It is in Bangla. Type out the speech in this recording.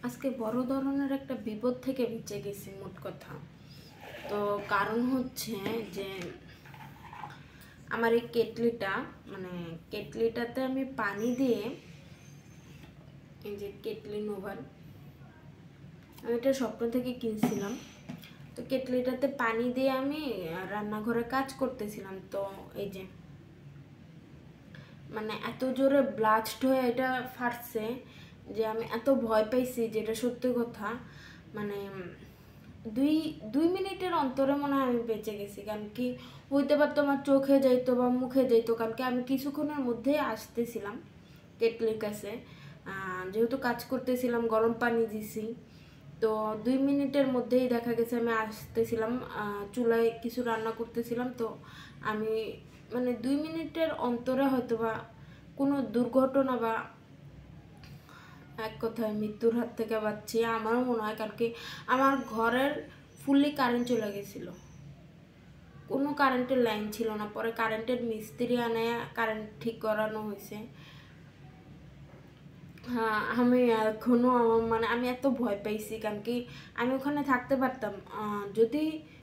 আজকে বড় ধরনের একটা বিপদ থেকে বেঁচে গেছি মোট কথা। তো কারণ হচ্ছে যে আমার এই কেটলিটা কেটলিটাতে আমি পানি দিয়ে, এই যে কেটলি নোভান, আমি এটা স্বপ্ন থেকে কিনছিলাম। তো কেটলিটাতে পানি দিয়ে আমি রান্নাঘরে কাজ করতেছিলাম। তো এই যে এত জোরে ব্লাস্ট হয়ে এটা ফাটছে যে আমি এত ভয় পাইছি, যেটা সত্যি কথা। মানে দুই দুই মিনিটের অন্তরে মনে হয় আমি বেঁচে গেছি, কারণ কি হইতে পারতো আমার চোখে যাইতো বা মুখে যাইতো, কারণ কি আমি কিছুক্ষণের মধ্যেই আসতেছিলাম কেটলির কাছে। যেহেতু কাজ করতেছিলাম, গরম পানি দিছি, তো 2 মিনিটের মধ্যেই দেখা গেছে আমি আসতেছিলাম। চুলায় কিছু রান্না করতেছিলাম। তো আমি 2 মিনিটের অন্তরে হয়তো বা কোনো দুর্ঘটনা বা এক কথায় মৃত্যুর হাত থেকে বাঁচছি আমারও মনে হয়। কারণ কি আমার ঘরের ফুললি কারেন্ট চলে গেছিলো, কোনো কারেন্টের লাইন ছিল না। পরে কারেন্টের মিস্ত্রি আনে কারেন্ট ঠিক করানো হয়েছে। হ্যাঁ, আমি এখনো আমার আমি এত ভয় পাইছি, কারণ কি আমি ওখানে থাকতে পারতাম যদি